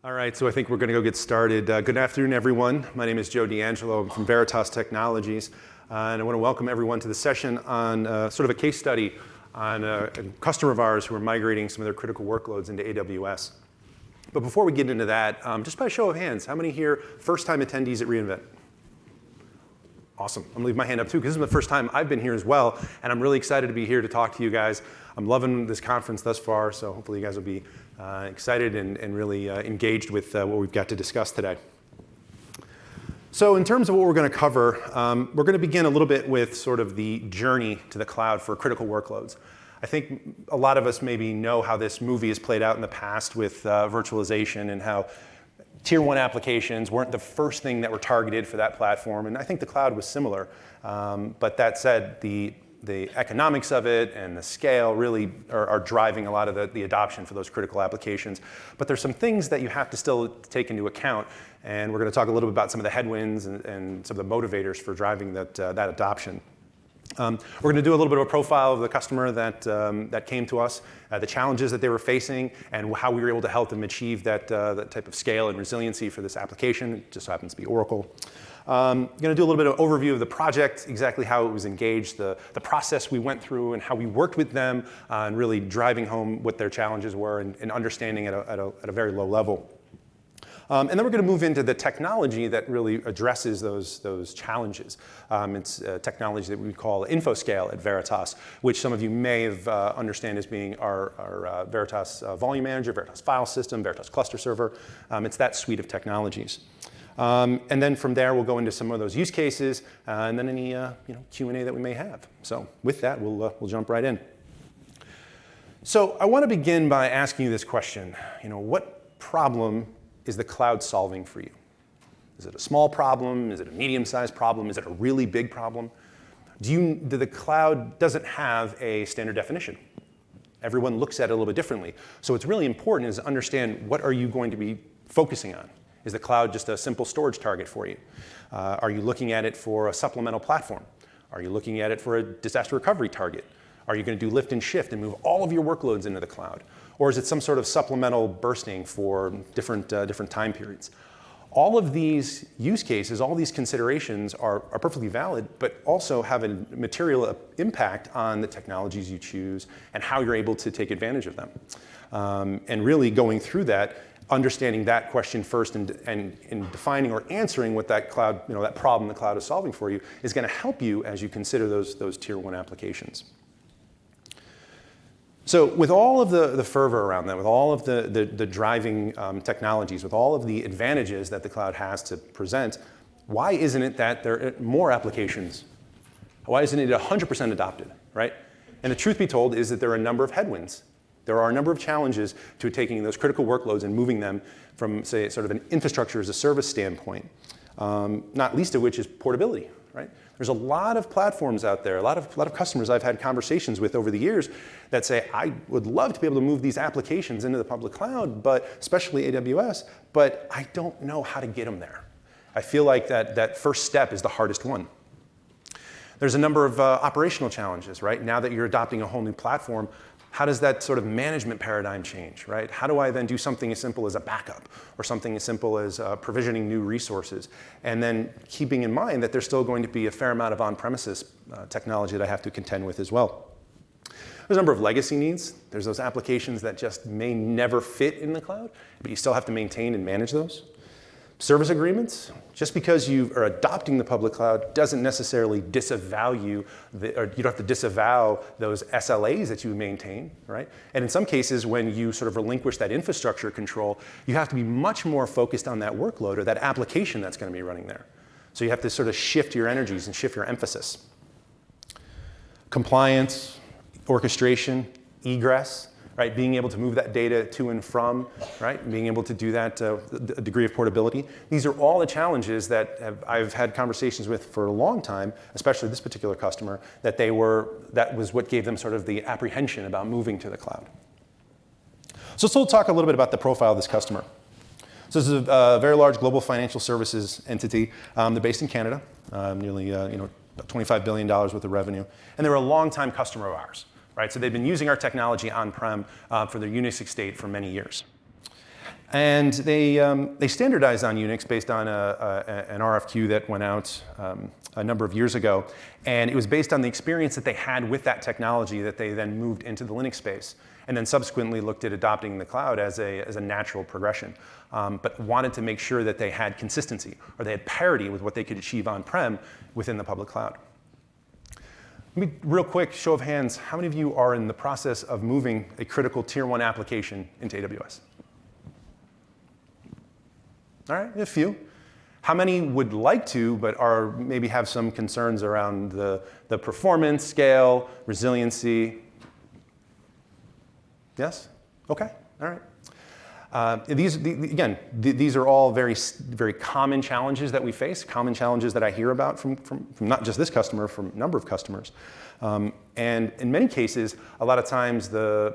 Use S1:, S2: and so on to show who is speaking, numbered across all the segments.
S1: All right, so I think we're going to go get started. Good afternoon, everyone. My name is Joe D'Angelo. I'm from Veritas Technologies, and I want to welcome everyone to the session on sort of a case study on a customer of ours who are migrating some of their critical workloads into AWS. But before we get into that, just by a show of hands, how many here first-time attendees at reInvent? Awesome. I'm going to leave my hand up too, because this is the first time I've been here as well, and I'm really excited to be here to talk to you guys. I'm loving this conference thus far, so hopefully you guys will be excited and really engaged with what we've got to discuss today. So in terms of what we're going to cover, we're going to begin a little bit with sort of the journey to the cloud for critical workloads. I think a lot of us maybe know how this movie has played out in the past with virtualization and how Tier 1 applications weren't the first thing that were targeted for that platform, and I think the cloud was similar. But that said, the economics of it and the scale really are driving a lot of the adoption for those critical applications. But there's some things that you have to still take into account, and we're going to talk a little bit about some of the headwinds and some of the motivators for driving that adoption. We're going to do a little bit of a profile of the customer that came to us, the challenges that they were facing, and how we were able to help them achieve that type of scale and resiliency for this application. It just happens to be Oracle. I'm going to do a little bit of overview of the project, exactly how it was engaged, the process we went through, and how we worked with them on really driving home what their challenges were and understanding at a very low level. And then we're going to move into the technology that really addresses those challenges. It's a technology that we call InfoScale at Veritas, which some of you may have understand as being our Veritas Volume Manager, Veritas File System, Veritas Cluster Server. It's that suite of technologies. And then from there, we'll go into some of those use cases, and then any Q&A that we may have. So with that, we'll jump right in. So I want to begin by asking you this question. What problem is the cloud solving for you? Is it a small problem? Is it a medium-sized problem? Is it a really big problem? The cloud doesn't have a standard definition. Everyone looks at it a little bit differently. So what's really important is to understand, what are you going to be focusing on? Is the cloud just a simple storage target for you? Are you looking at it for a supplemental platform? Are you looking at it for a disaster recovery target? Are you going to do lift and shift and move all of your workloads into the cloud? Or is it some sort of supplemental bursting for different time periods? All of these use cases, all these considerations are perfectly valid, but also have a material impact on the technologies you choose and how you're able to take advantage of them. And really going through that, understanding that question first and defining or answering what that cloud, that problem the cloud is solving for you, is going to help you as you consider those Tier 1 applications. So with all of the fervor around that, with all of the driving technologies, with all of the advantages that the cloud has to present, why isn't it that there are more applications? Why isn't it 100% adopted, right? And the truth be told is that there are a number of headwinds. There are a number of challenges to taking those critical workloads and moving them from, say, sort of an infrastructure as a service standpoint, not least of which is portability, right? There's a lot of platforms out there, a lot of customers I've had conversations with over the years that say, I would love to be able to move these applications into the public cloud, but especially AWS, but I don't know how to get them there. I feel like that first step is the hardest one. There's a number of operational challenges, right? Now that you're adopting a whole new platform, how does that sort of management paradigm change, right? How do I then do something as simple as a backup or something as simple as provisioning new resources? And then keeping in mind that there's still going to be a fair amount of on-premises technology that I have to contend with as well. There's a number of legacy needs. There's those applications that just may never fit in the cloud, but you still have to maintain and manage those. Service agreements, just because you are adopting the public cloud doesn't necessarily disavow you, or you don't have to disavow those SLAs that you maintain, right? And in some cases, when you sort of relinquish that infrastructure control, you have to be much more focused on that workload or that application that's going to be running there. So you have to sort of shift your energies and shift your emphasis. Compliance, orchestration, egress, right? Being able to move that data to and from, right? Being able to do that, a degree of portability. These are all the challenges that I've had conversations with for a long time, especially this particular customer, that was what gave them sort of the apprehension about moving to the cloud. So let's talk a little bit about the profile of this customer. So this is a very large global financial services entity. They're based in Canada, nearly about $25 billion worth of revenue, and they're a longtime customer of ours. Right? So they've been using our technology on-prem for their Unix estate for many years. And they standardized on Unix based on an RFQ that went out a number of years ago. And it was based on the experience that they had with that technology that they then moved into the Linux space, and then subsequently looked at adopting the cloud as a natural progression, but wanted to make sure that they had consistency, or they had parity with what they could achieve on-prem within the public cloud. Let me, real quick, show of hands, how many of you are in the process of moving a critical Tier 1 application into AWS? All right, a few. How many would like to, but are maybe have some concerns around the performance, scale, resiliency? Yes? OK, all right. These are all very, very common challenges that we face, common challenges that I hear about from not just this customer, from a number of customers. And in many cases, a lot of times the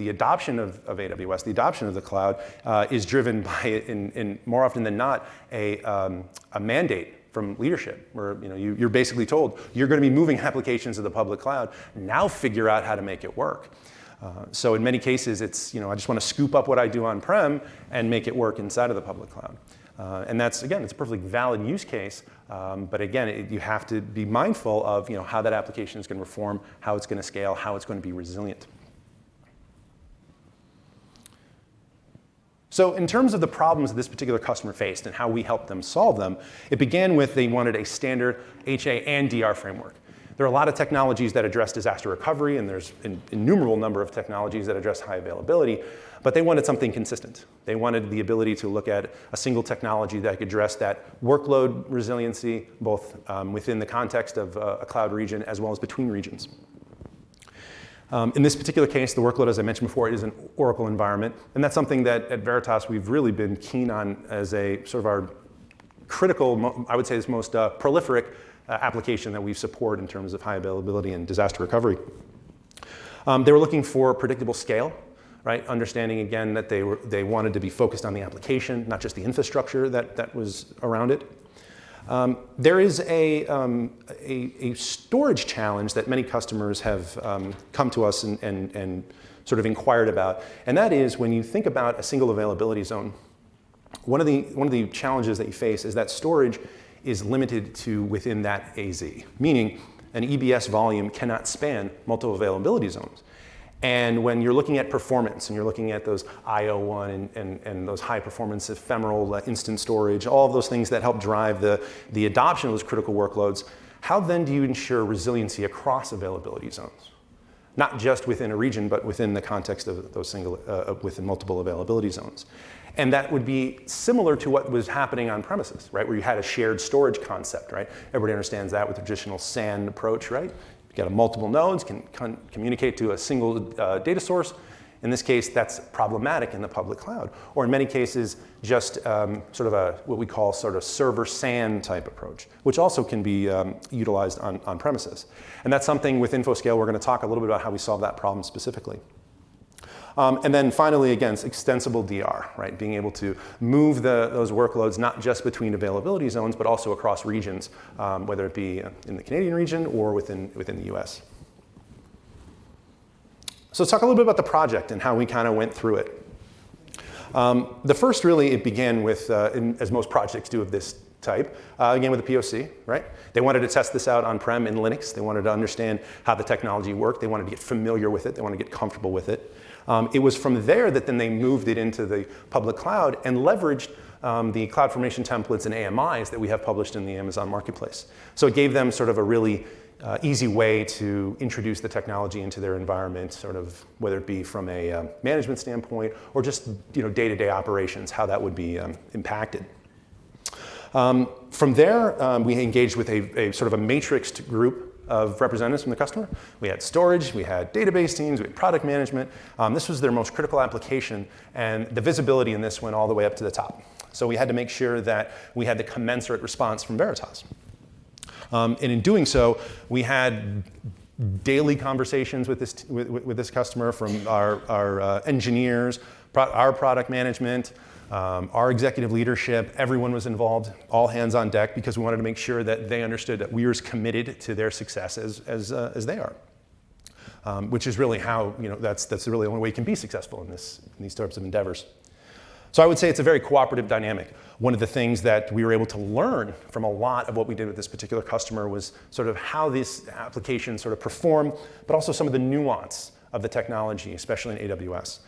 S1: adoption of AWS, the adoption of the cloud, is driven by, in more often than not, a mandate from leadership, where you're basically told, you're going to be moving applications to the public cloud. Now figure out how to make it work. So in many cases, it's, I just want to scoop up what I do on-prem and make it work inside of the public cloud. And that's, again, it's a perfectly valid use case. But again, you have to be mindful of how that application is going to perform, how it's going to scale, how it's going to be resilient. So in terms of the problems that this particular customer faced and how we helped them solve them, it began with they wanted a standard HA and DR framework. There are a lot of technologies that address disaster recovery, and there's an innumerable number of technologies that address high availability, but they wanted something consistent. They wanted the ability to look at a single technology that could address that workload resiliency, both within the context of a cloud region as well as between regions. In this particular case, the workload, as I mentioned before, is an Oracle environment, and that's something that at Veritas we've really been keen on as a sort of our critical, I would say, this most prolific application that we support in terms of high availability and disaster recovery. They were looking for predictable scale, right? Understanding again that they wanted to be focused on the application, not just the infrastructure that was around it. There is a storage challenge that many customers have come to us and sort of inquired about, and that is when you think about a single availability zone, one of the challenges that you face is that storage is limited to within that AZ, meaning an EBS volume cannot span multiple availability zones. And when you're looking at performance and you're looking at those IO1 and those high performance ephemeral instant storage, all of those things that help drive the adoption of those critical workloads, how then do you ensure resiliency across availability zones? Not just within a region, but within the context of those within multiple availability zones. And that would be similar to what was happening on premises, right? Where you had a shared storage concept, right? Everybody understands that with the traditional SAN approach, right? You've got multiple nodes, can communicate to a single data source. In this case, that's problematic in the public cloud. Or in many cases, just sort of what we call sort of server SAN type approach, which also can be utilized on premises. And that's something with InfoScale, we're going to talk a little bit about how we solve that problem specifically. And then finally, again, it's extensible DR, right? Being able to move those workloads not just between availability zones, but also across regions, whether it be in the Canadian region or within the US. So let's talk a little bit about the project and how we kind of went through it. The first, really, it began with, as most projects do of this type, again with a POC, right? They wanted to test this out on-prem in Linux. They wanted to understand how the technology worked. They wanted to get familiar with it. They wanted to get comfortable with it. It was from there that then they moved it into the public cloud and leveraged the CloudFormation templates and AMIs that we have published in the Amazon Marketplace. So it gave them sort of a really easy way to introduce the technology into their environment, sort of whether it be from a management standpoint or just day-to-day operations, how that would be impacted. From there, we engaged with a sort of a matrixed group of representatives from the customer. We had storage, we had database teams, we had product management. This was their most critical application, and the visibility in this went all the way up to the top. So we had to make sure that we had the commensurate response from Veritas. And in doing so, we had daily conversations with this customer, from our engineers, our product management, our executive leadership. Everyone was involved, all hands on deck, because we wanted to make sure that they understood that we were as committed to their success as they are. Which is really how, that's really the only way you can be successful in these types of endeavors. So I would say it's a very cooperative dynamic. One of the things that we were able to learn from a lot of what we did with this particular customer was sort of how this application sort of performed, but also some of the nuance of the technology, especially in AWS.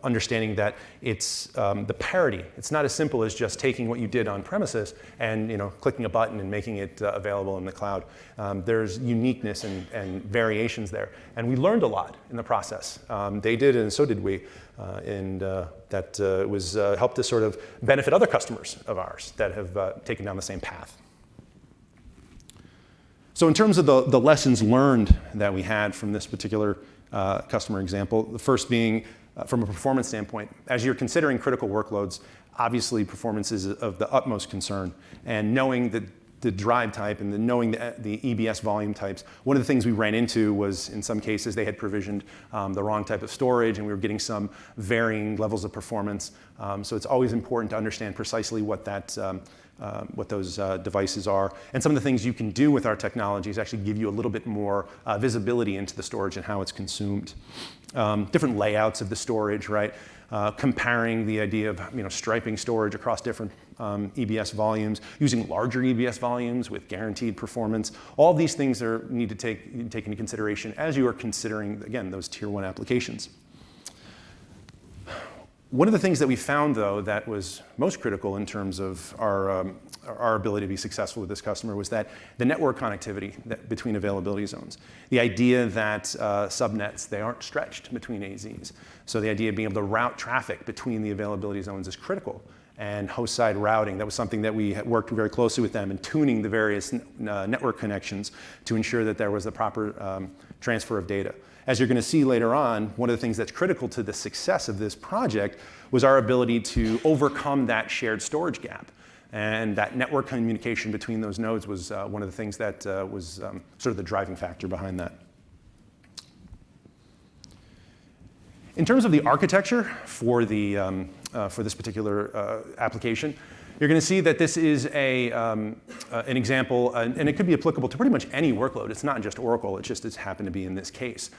S1: Understanding that it's the parity. It's not as simple as just taking what you did on premises and clicking a button and making it available in the cloud. There's uniqueness and variations there. And we learned a lot in the process. They did, and so did we. And that was helped to sort of benefit other customers of ours that have taken down the same path. So in terms of the lessons learned that we had from this particular customer example, the first being from a performance standpoint, as you're considering critical workloads, obviously performance is of the utmost concern. And knowing the drive type and knowing the EBS volume types, one of the things we ran into was in some cases they had provisioned the wrong type of storage and we were getting some varying levels of performance. So it's always important to understand precisely what those devices are. And some of the things you can do with our technologies actually give you a little bit more visibility into the storage and how it's consumed. Different layouts of the storage, right? Comparing the idea of striping storage across different EBS volumes, using larger EBS volumes with guaranteed performance. All these things need to take into consideration as you are considering, again, those tier 1 applications. One of the things that we found, though, that was most critical in terms of our ability to be successful with this customer was that the network connectivity between availability zones. The idea that subnets, they aren't stretched between AZs. So the idea of being able to route traffic between the availability zones is critical. And host-side routing, that was something that we worked very closely with them in tuning the various network connections to ensure that there was the proper transfer of data. As you're going to see later on, one of the things that's critical to the success of this project was our ability to overcome that shared storage gap. And that network communication between those nodes was one of the things that was sort of the driving factor behind that. In terms of the architecture for this particular application, you're going to see that this is an example, and it could be applicable to pretty much any workload. It's not just Oracle. It's happened to be in this case.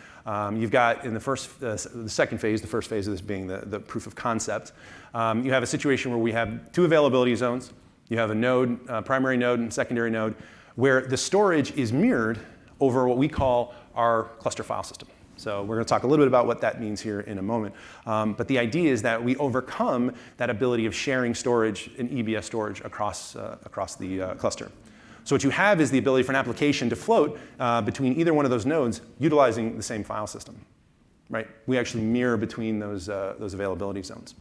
S1: You've got in the second phase, the first phase of this being the proof of concept. You have a situation where we have two availability zones. You have a node, primary node and secondary node, where the storage is mirrored over what we call our cluster file system. So we're going to talk a little bit about what that means here in a moment. But the idea is that we overcome that ability of sharing storage and EBS storage across the cluster. So what you have is the ability for an application to float between either one of those nodes utilizing the same file system. Right? We actually mirror between those availability zones.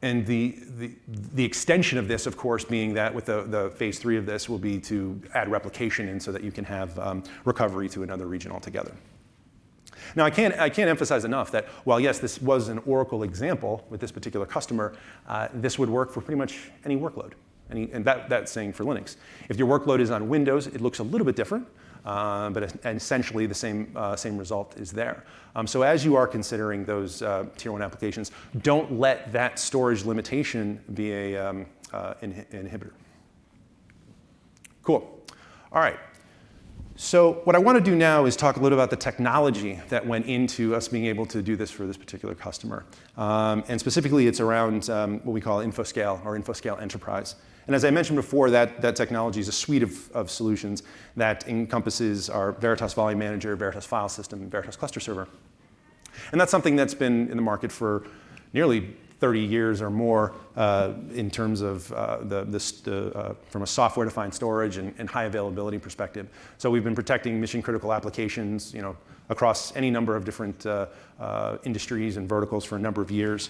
S1: And the extension of this, of course, being that with the phase 3 of this will be to add replication in so that you can have recovery to another region altogether. Now, I can't emphasize enough that while, yes, this was an Oracle example with this particular customer, this would work for pretty much any workload. And that's saying for Linux. If your workload is on Windows, it looks a little bit different. But essentially the same result is there. So as you are considering those tier 1 applications, don't let that storage limitation be an inhibitor. Cool. All right. So what I want to do now is talk a little about the technology that went into us being able to do this for this particular customer. And specifically, it's around what we call InfoScale or InfoScale Enterprise. And as I mentioned before, that technology is a suite of solutions that encompasses our Veritas Volume Manager, Veritas File System, and Veritas Cluster Server. And that's something that's been in the market for nearly 30 years or more in terms of from a software-defined storage and high availability perspective. So we've been protecting mission-critical applications, across any number of different industries and verticals for a number of years.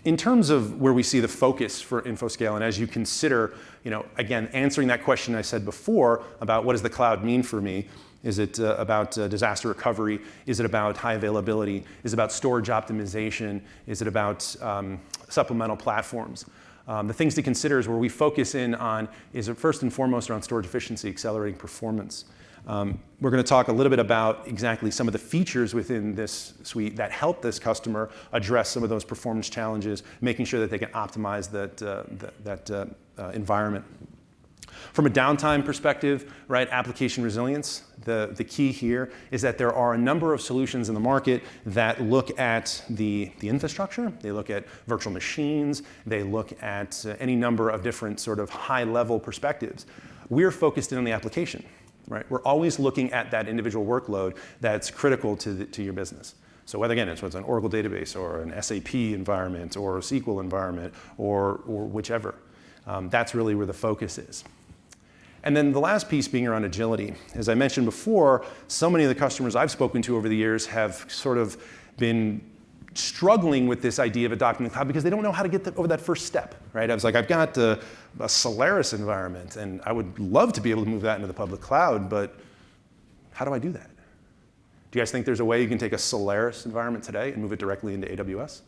S1: In terms of where we see the focus for InfoScale, and as you consider, again, answering that question I said before about what does the cloud mean for me, is it about disaster recovery? Is it about high availability? Is it about storage optimization? Is it about supplemental platforms? The things to consider is where we focus in on is it first and foremost around storage efficiency, accelerating performance. We're going to talk a little bit about exactly some of the features within this suite that help this customer address some of those performance challenges, making sure that they can optimize that environment. From a downtime perspective, right, application resilience, the key here is that there are a number of solutions in the market that look at the infrastructure, they look at virtual machines, they look at any number of different sort of high-level perspectives. We're focused in on the application, right? We're always looking at that individual workload that's critical to your business. So whether, again, it's an Oracle database or an SAP environment or a SQL environment or whichever, that's really where the focus is. And then the last piece being around agility. As I mentioned before, so many of the customers I've spoken to over the years have sort of been struggling with this idea of adopting the cloud because they don't know how to get over that first step, right? I was like, I've got a Solaris environment, and I would love to be able to move that into the public cloud, but how do I do that? Do you guys think there's a way you can take a Solaris environment today and move it directly into AWS?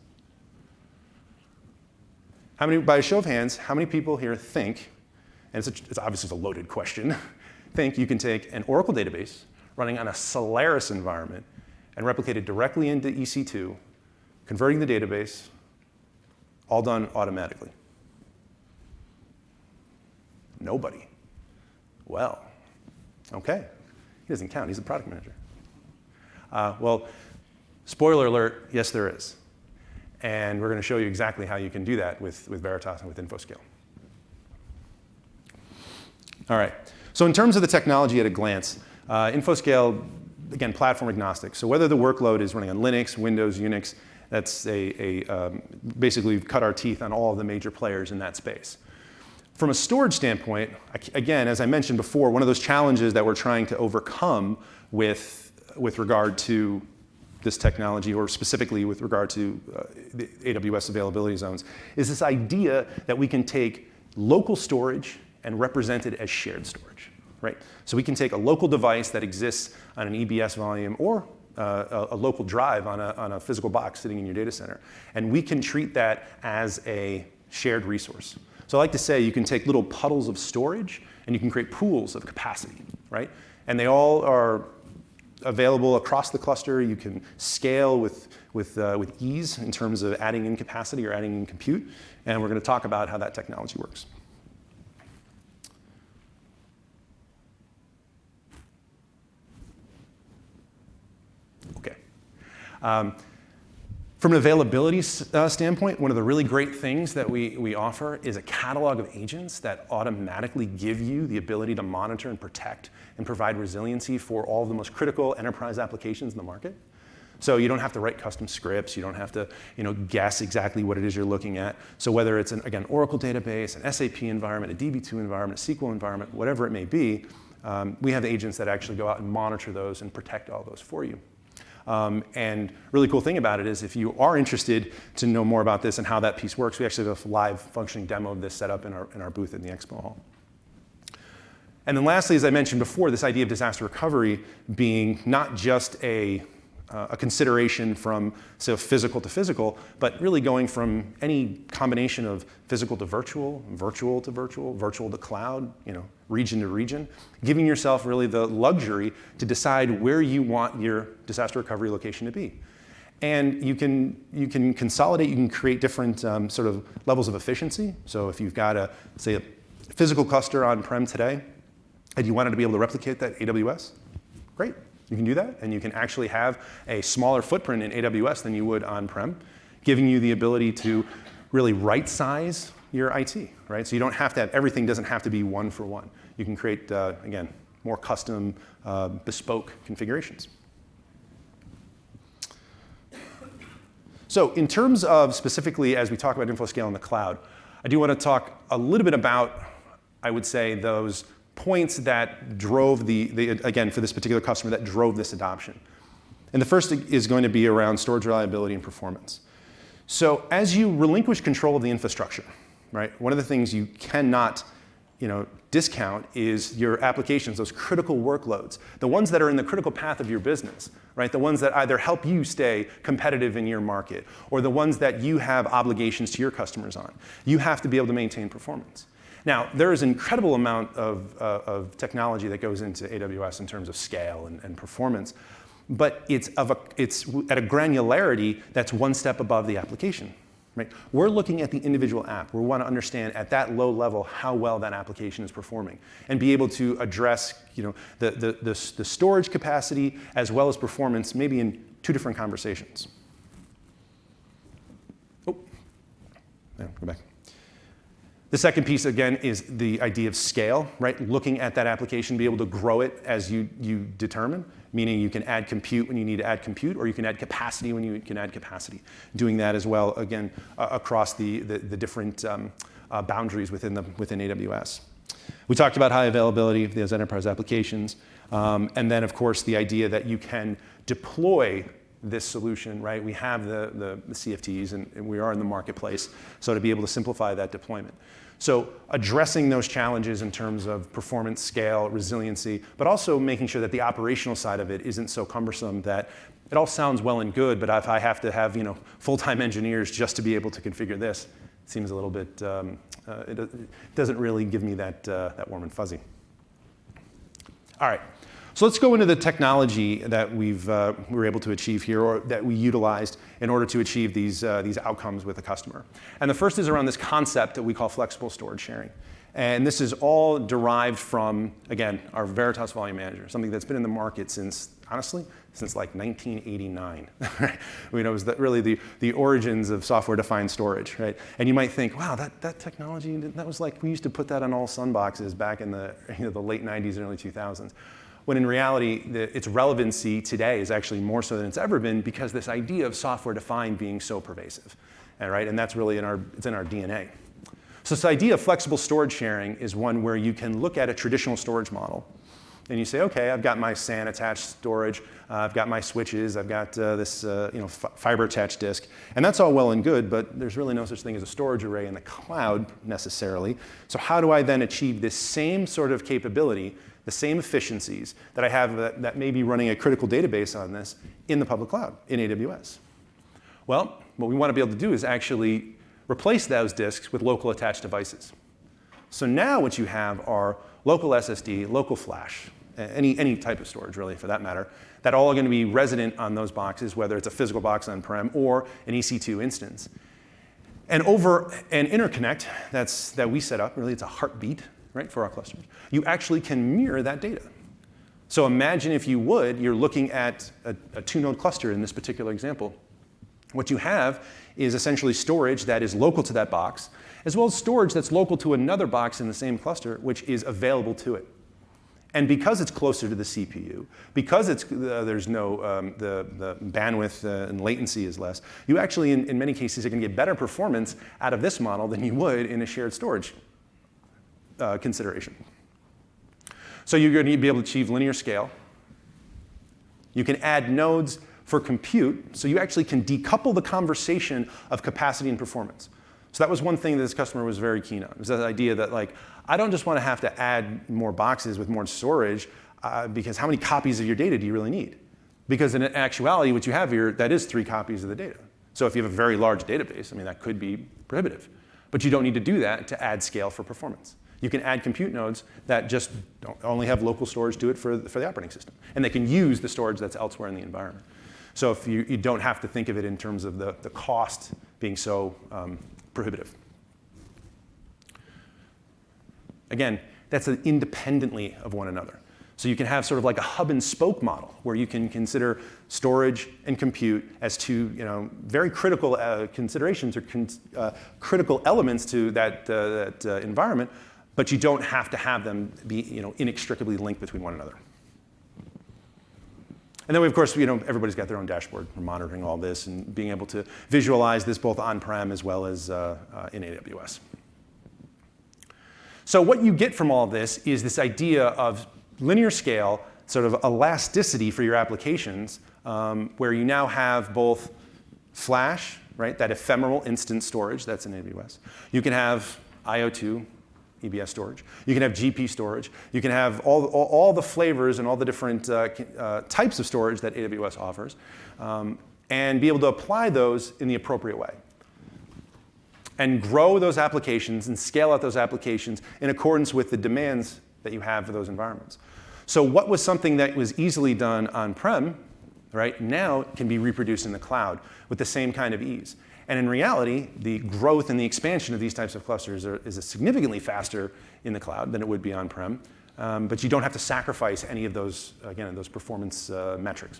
S1: How many, by a show of hands, how many people here think, and it's obviously a loaded question, think you can take an Oracle database running on a Solaris environment and replicate it directly into EC2, converting the database, all done automatically? Nobody. Well, okay. He doesn't count. He's a product manager. Well, spoiler alert, yes, there is. And we're going to show you exactly how you can do that with Veritas and with InfoScale. All right. So in terms of the technology at a glance, InfoScale, again, platform agnostic. So whether the workload is running on Linux, Windows, Unix, that's basically we've cut our teeth on all of the major players in that space. From a storage standpoint, again, as I mentioned before, one of those challenges that we're trying to overcome with regard to this technology, or specifically with regard to the AWS availability zones, is this idea that we can take local storage and represent it as shared storage, right? So we can take a local device that exists on an EBS volume or a local drive on a physical box sitting in your data center, and we can treat that as a shared resource. So I like to say you can take little puddles of storage and you can create pools of capacity, right? And they all are available across the cluster. You can scale with ease in terms of adding in capacity or adding in compute, and we're going to talk about how that technology works. Okay. From an availability standpoint, one of the really great things that we offer is a catalog of agents that automatically give you the ability to monitor and protect and provide resiliency for all of the most critical enterprise applications in the market. So you don't have to write custom scripts. You don't have to guess exactly what it is you're looking at. So whether it's an Oracle database, an SAP environment, a DB2 environment, a SQL environment, whatever it may be, we have agents that actually go out and monitor those and protect all those for you. And really cool thing about it is if you are interested to know more about this and how that piece works, we actually have a live functioning demo of this set up in our booth in the expo hall. And then lastly, as I mentioned before, this idea of disaster recovery being not just a consideration from, say, physical to physical, but really going from any combination of physical to virtual, virtual to virtual, virtual to cloud, region to region, giving yourself really the luxury to decide where you want your disaster recovery location to be. And you can consolidate, you can create different sort of levels of efficiency. So if you've got say a physical cluster on-prem today, and you wanted to be able to replicate that AWS, great. You can do that, and you can actually have a smaller footprint in AWS than you would on-prem, giving you the ability to really right-size your IT, right? So you don't have to have, everything doesn't have to be one for one. You can create, again, more custom, bespoke configurations. So in terms of specifically, as we talk about InfoScale in the cloud, I do want to talk a little bit about, I would say, those points that drove again, for this particular customer, that drove this adoption. And the first is going to be around storage reliability and performance. So as you relinquish control of the infrastructure, right, one of the things you cannot discount is your applications, those critical workloads, the ones that are in the critical path of your business, right, the ones that either help you stay competitive in your market or the ones that you have obligations to your customers on. You have to be able to maintain performance. Now, there is an incredible amount of technology that goes into AWS in terms of scale and performance, but it's at a granularity that's one step above the application, right? We're looking at the individual app. We want to understand at that low level how well that application is performing and be able to address the storage capacity as well as performance maybe in two different conversations. Oh, no, go back. The second piece, again, is the idea of scale, right? Looking at that application, be able to grow it as you determine, meaning you can add compute when you need to add compute, or you can add capacity when you can add capacity. Doing that as well, again, across the different boundaries within AWS. We talked about high availability of those enterprise applications, and then, of course, the idea that you can deploy this solution, right? We have the CFTs, and we are in the marketplace, so to be able to simplify that deployment. So addressing those challenges in terms of performance, scale, resiliency, but also making sure that the operational side of it isn't so cumbersome that it all sounds well and good, but if I have to have full-time engineers just to be able to configure this, it seems a little bit, it doesn't really give me that warm and fuzzy. All right. So let's go into the technology that we were able to achieve here, or that we utilized in order to achieve these outcomes with the customer. And the first is around this concept that we call flexible storage sharing. And this is all derived from, again, our Veritas Volume Manager, something that's been in the market since, honestly, since like 1989. Right? It was really the origins of software-defined storage, right? And you might think, wow, that technology, that was like, we used to put that on all Sun boxes back in the late 90s and early 2000s. When in reality, its relevancy today is actually more so than it's ever been because this idea of software-defined being so pervasive, right? And that's really it's in our DNA. So this idea of flexible storage sharing is one where you can look at a traditional storage model, and you say, okay, I've got my SAN attached storage, I've got my switches, I've got this fiber attached disk, and that's all well and good, but there's really no such thing as a storage array in the cloud necessarily. So how do I then achieve this same sort of capability, the same efficiencies that I have that may be running a critical database on this in the public cloud, in AWS? Well, what we want to be able to do is actually replace those disks with local attached devices. So now what you have are local SSD, local flash, any type of storage really for that matter, that all are going to be resident on those boxes, whether it's a physical box on-prem or an EC2 instance. And over an interconnect that we set up, really it's a heartbeat, right, for our clusters, you actually can mirror that data. So imagine if you would, you're looking at a two-node cluster in this particular example. What you have is essentially storage that is local to that box, as well as storage that's local to another box in the same cluster, which is available to it. And because it's closer to the CPU, because there's no, the bandwidth and latency is less, you actually, in many cases, are going to get better performance out of this model than you would in a shared storage consideration. So you're going to be able to achieve linear scale. You can add nodes for compute, so you actually can decouple the conversation of capacity and performance. So that was one thing that this customer was very keen on, was that idea that like, I don't just want to have to add more boxes with more storage, because how many copies of your data do you really need? Because in actuality, what you have here, that is 3 copies of the data. So if you have a very large database, I mean, that could be prohibitive. But you don't need to do that to add scale for performance. You can add compute nodes that just don't only have local storage, do it for the operating system. And they can use the storage that's elsewhere in the environment. So if you don't have to think of it in terms of the cost being so prohibitive. Again, that's independently of one another. So you can have sort of like a hub and spoke model where you can consider storage and compute as two very critical considerations or critical elements to that environment, but you don't have to have them be inextricably linked between one another. And then, of course, everybody's got their own dashboard for monitoring all this and being able to visualize this both on-prem as well as in AWS. So what you get from all this is this idea of linear scale, sort of elasticity for your applications, where you now have both flash, right, that ephemeral instant storage that's in AWS. You can have IO2, EBS storage. You can have GP storage. You can have all the flavors and all the different types of storage that AWS offers, and be able to apply those in the appropriate way. And grow those applications and scale out those applications in accordance with the demands that you have for those environments. So what was something that was easily done on-prem right? Now it can be reproduced in the cloud with the same kind of ease. And in reality, the growth and the expansion of these types of clusters is significantly faster in the cloud than it would be on-prem. But you don't have to sacrifice any of those, again, those performance metrics.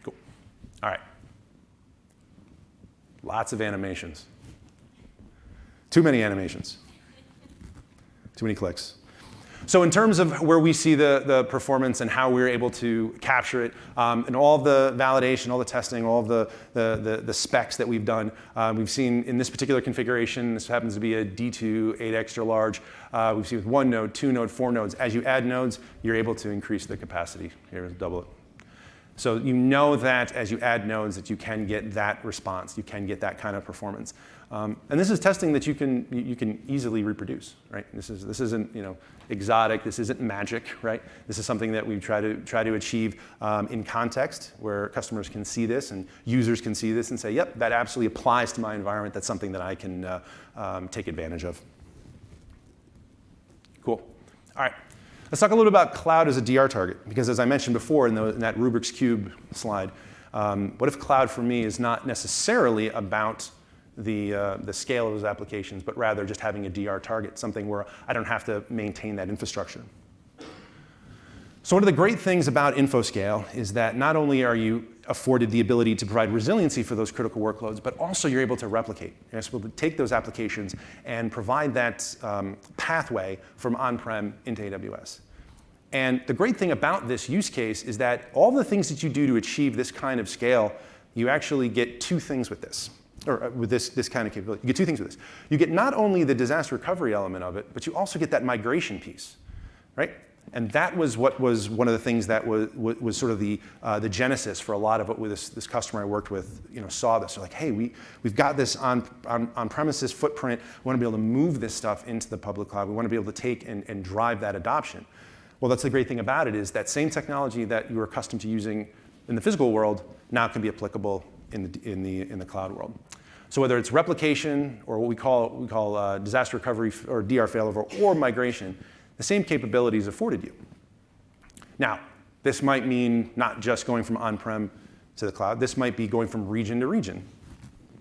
S1: Cool. All right. Lots of animations. Too many animations. Too many clicks. So in terms of where we see the performance and how we're able to capture it, and all the validation, all the testing, all of the specs that we've done, we've seen in this particular configuration, this happens to be a D2 8 extra large, we've seen with 1 node, 2 node, 4 nodes. As you add nodes, you're able to increase the capacity. Here, double it. So you know that as you add nodes that you can get that response, you can get that kind of performance. And this is testing that you can easily reproduce, right? This isn't exotic. This isn't magic, right? This is something that we try to achieve in context where customers can see this and users can see this and say, yep, that absolutely applies to my environment. That's something that I can take advantage of. Cool. All right. Let's talk a little bit about cloud as a DR target, because as I mentioned before in that Rubik's Cube slide, what if cloud for me is not necessarily about the scale of those applications, but rather just having a DR target, something where I don't have to maintain that infrastructure. So one of the great things about InfoScale is that not only are you afforded the ability to provide resiliency for those critical workloads, but also you're able to replicate. You're able to take those applications and provide that pathway from on-prem into AWS. And the great thing about this use case is that all the things that you do to achieve this kind of scale, you actually get two things with this, or with this kind of capability. You get two things with this. You get not only the disaster recovery element of it, but you also get that migration piece, right? And that was what was one of the things that was sort of the genesis for a lot of it with this customer I worked with, saw this. They're like, hey, we've got this on-premises footprint. We want to be able to move this stuff into the public cloud. We want to be able to take and drive that adoption. Well, that's the great thing about it is that same technology that you were accustomed to using in the physical world now can be applicable in the cloud world. So whether it's replication or what we call disaster recovery or DR failover or migration, the same capabilities afforded you. Now, this might mean not just going from on-prem to the cloud. This might be going from region to region.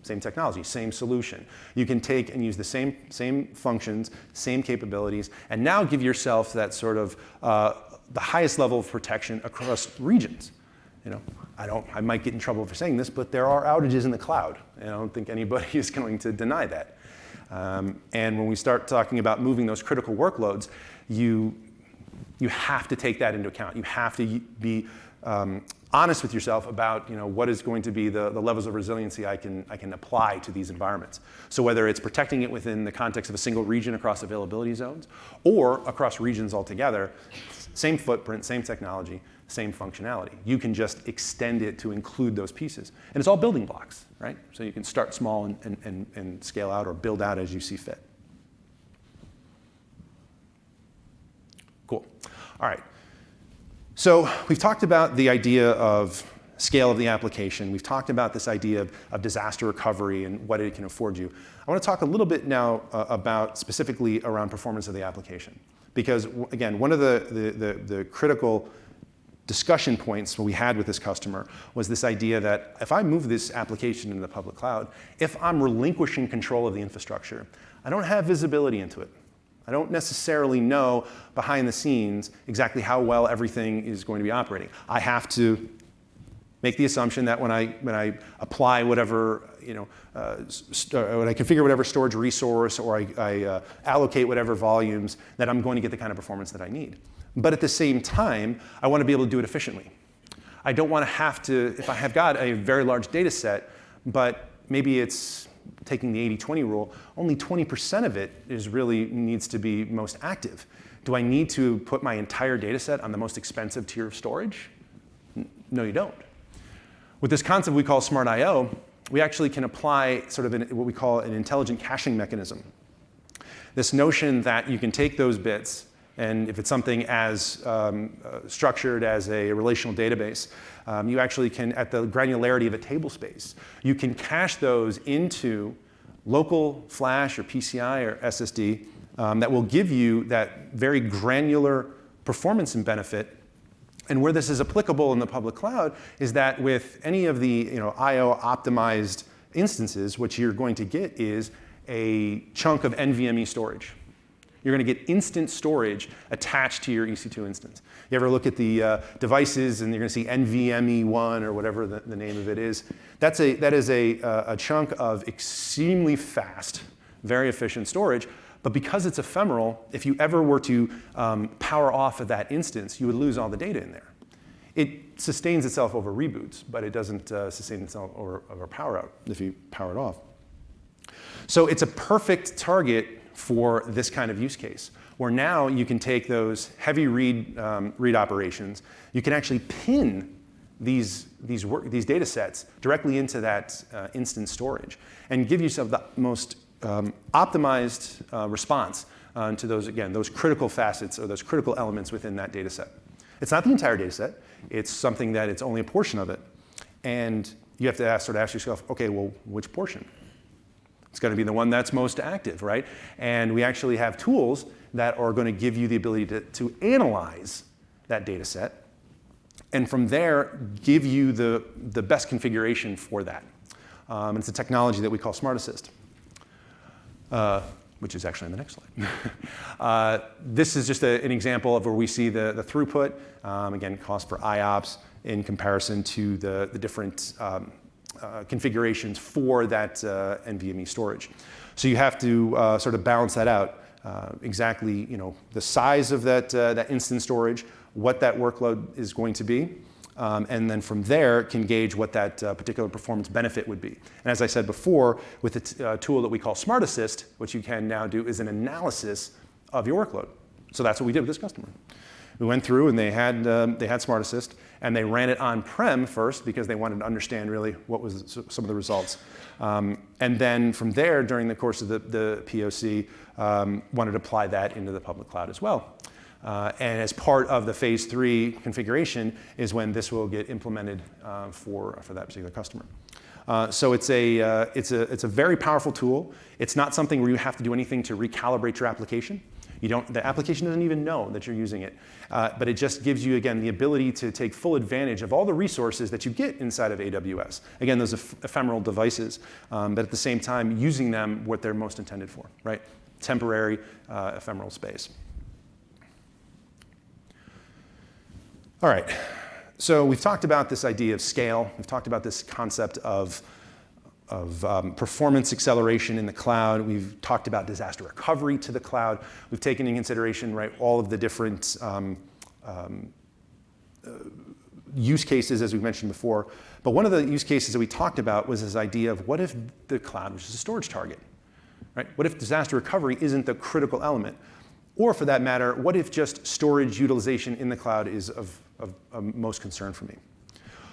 S1: Same technology, same solution. You can take and use the same functions, same capabilities, and now give yourself that sort of the highest level of protection across regions. I might get in trouble for saying this, but there are outages in the cloud. And I don't think anybody is going to deny that. And when we start talking about moving those critical workloads, you have to take that into account. You have to be honest with yourself about what is going to be the levels of resiliency I can apply to these environments. So whether it's protecting it within the context of a single region across availability zones or across regions altogether, same footprint, same technology, same functionality. You can just extend it to include those pieces. And it's all building blocks, right? So you can start small and scale out or build out as you see fit. Cool. All right. So we've talked about the idea of scale of the application. We've talked about this idea of disaster recovery and what it can afford you. I want to talk a little bit now about specifically around performance of the application. Because again, one of the critical discussion points we had with this customer was this idea that if I move this application into the public cloud, if I'm relinquishing control of the infrastructure, I don't have visibility into it. I don't necessarily know behind the scenes exactly how well everything is going to be operating. I have to make the assumption that when I apply whatever, when I configure whatever storage resource or I allocate whatever volumes, that I'm going to get the kind of performance that I need. But at the same time, I want to be able to do it efficiently. I don't want to have to, if I have got a very large data set, but maybe it's taking the 80-20 rule, only 20% of it really needs to be most active. Do I need to put my entire data set on the most expensive tier of storage? No, you don't. With this concept we call Smart I/O, we actually can apply sort of what we call an intelligent caching mechanism. This notion that you can take those bits, and if it's something as structured as a relational database, you actually can, at the granularity of a table space, you can cache those into local flash or PCI or SSD that will give you that very granular performance and benefit And where this is applicable in the public cloud is that with any of the I/O optimized instances, what you're going to get is a chunk of NVMe storage. You're going to get instant storage attached to your EC2 instance. You ever look at the devices and you're going to see NVMe1 or whatever the name of it is? That is a chunk of extremely fast, very efficient storage. But because it's ephemeral, if you ever were to power off of that instance, you would lose all the data in there. It sustains itself over reboots, but it doesn't sustain itself over power out if you power it off. So it's a perfect target for this kind of use case, where now you can take those heavy read operations, you can actually pin these data sets directly into that instance storage and give yourself the most optimized response to those critical facets or those critical elements within that data set. It's not the entire data set. It's something that it's only a portion of it. And you have to ask yourself, okay, well, which portion? It's going to be the one that's most active, right? And we actually have tools that are going to give you the ability to analyze that data set, and from there, give you the best configuration for that. And it's a technology that we call Smart Assist, which is actually on the next slide. This is just an example of where we see the throughput, again, cost for IOPS in comparison to the different configurations for that NVMe storage. So you have to sort of balance that out. Exactly, the size of that instance storage, what that workload is going to be, and then from there can gauge what that particular performance benefit would be. And as I said before, with the tool that we call Smart Assist, what you can now do is an analysis of your workload. So that's what we did with this customer. We went through and they had Smart Assist, and they ran it on-prem first because they wanted to understand really what was some of the results. And then from there, during the course of the POC, wanted to apply that into the public cloud as well. And as part of the phase 3 configuration is when this will get implemented for that particular customer. So it's a very powerful tool. It's not something where you have to do anything to recalibrate your application. The application doesn't even know that you're using it. But it just gives you, again, the ability to take full advantage of all the resources that you get inside of AWS. Again, those ephemeral devices, but at the same time, using them what they're most intended for, right? Temporary, ephemeral space. All right, so we've talked about this idea of scale. We've talked about this concept of performance acceleration in the cloud. We've talked about disaster recovery to the cloud. We've taken into consideration, right, all of the different use cases, as we mentioned before. But one of the use cases that we talked about was this idea of what if the cloud was just a storage target, right? What if disaster recovery isn't the critical element? Or for that matter, what if just storage utilization in the cloud is of most concern for me?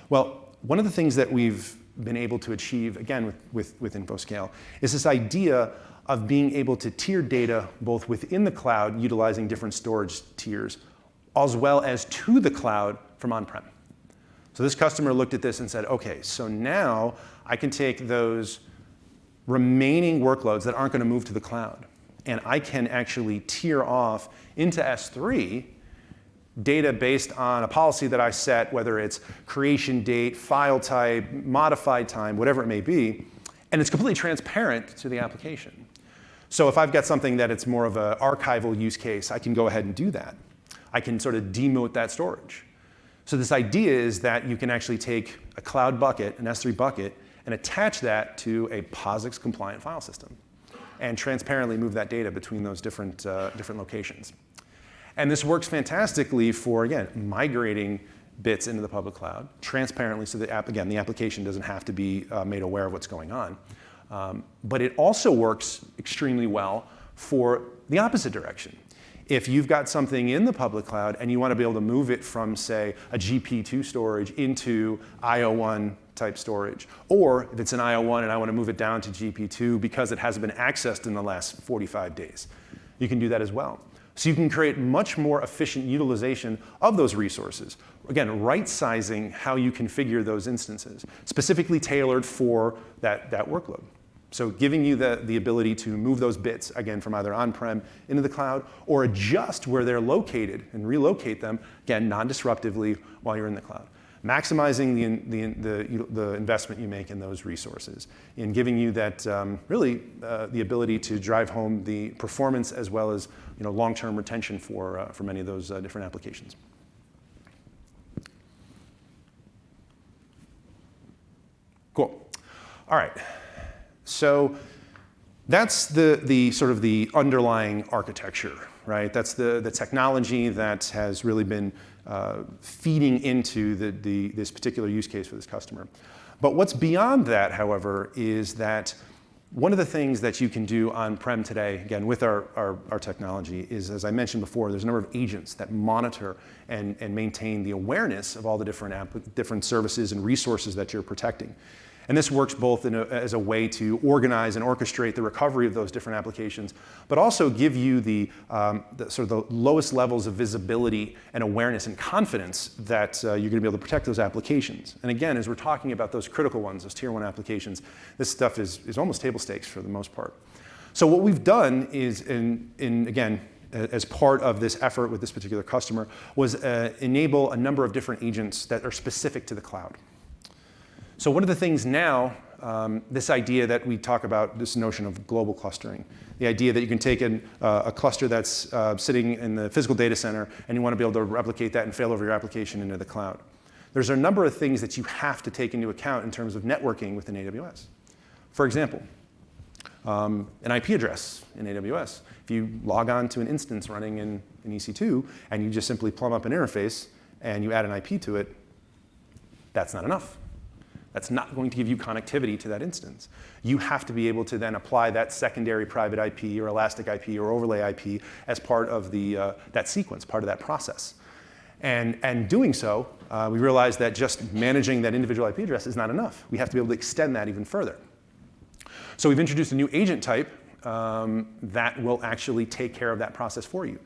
S1: Well, one of the things that we've been able to achieve, again, with InfoScale, is this idea of being able to tier data both within the cloud, utilizing different storage tiers, as well as to the cloud from on-prem. So this customer looked at this and said, okay, so now I can take those remaining workloads that aren't going to move to the cloud, and I can actually tier off into S3 data based on a policy that I set, whether it's creation date, file type, modified time, whatever it may be, and it's completely transparent to the application. So if I've got something that it's more of an archival use case, I can go ahead and do that. I can sort of demote that storage. So this idea is that you can actually take a cloud bucket, an S3 bucket, and attach that to a POSIX compliant file system and transparently move that data between those different locations. And this works fantastically for, again, migrating bits into the public cloud transparently so that, the application doesn't have to be made aware of what's going on. But it also works extremely well for the opposite direction. If you've got something in the public cloud and you want to be able to move it from, say, a GP2 storage into IO1 type storage, or if it's an IO1 and I want to move it down to GP2 because it hasn't been accessed in the last 45 days, you can do that as well. So you can create much more efficient utilization of those resources. Again, right-sizing how you configure those instances, specifically tailored for that workload. So giving you the ability to move those bits, again, from either on-prem into the cloud, or adjust where they're located and relocate them, again, non-disruptively while you're in the cloud. Maximizing the investment you make in those resources, in giving you that, the ability to drive home the performance as well as long-term retention for many of those different applications. Cool. All right. So that's the sort of the underlying architecture, right? That's the technology that has really been feeding into this particular use case for this customer. But what's beyond that, however, is that one of the things that you can do on-prem today, again, with our technology, is, as I mentioned before, there's a number of agents that monitor and maintain the awareness of all the different services and resources that you're protecting. And this works both as a way to organize and orchestrate the recovery of those different applications, but also give you the sort of the lowest levels of visibility and awareness and confidence that you're going to be able to protect those applications. And again, as we're talking about those critical ones, those tier 1 applications, this stuff is almost table stakes for the most part. So what we've done is, again, as part of this effort with this particular customer, was enable a number of different agents that are specific to the cloud. So one of the things now, this idea that we talk about, this notion of global clustering, the idea that you can take a cluster that's sitting in the physical data center and you want to be able to replicate that and fail over your application into the cloud. There's a number of things that you have to take into account in terms of networking within AWS. For example, an IP address in AWS. If you log on to an instance running in EC2 and you just simply plumb up an interface and you add an IP to it, that's not enough. That's not going to give you connectivity to that instance. You have to be able to then apply that secondary private IP or elastic IP or overlay IP as part of that sequence, part of that process. And doing so, we realized that just managing that individual IP address is not enough. We have to be able to extend that even further. So we've introduced a new agent type that will actually take care of that process for you.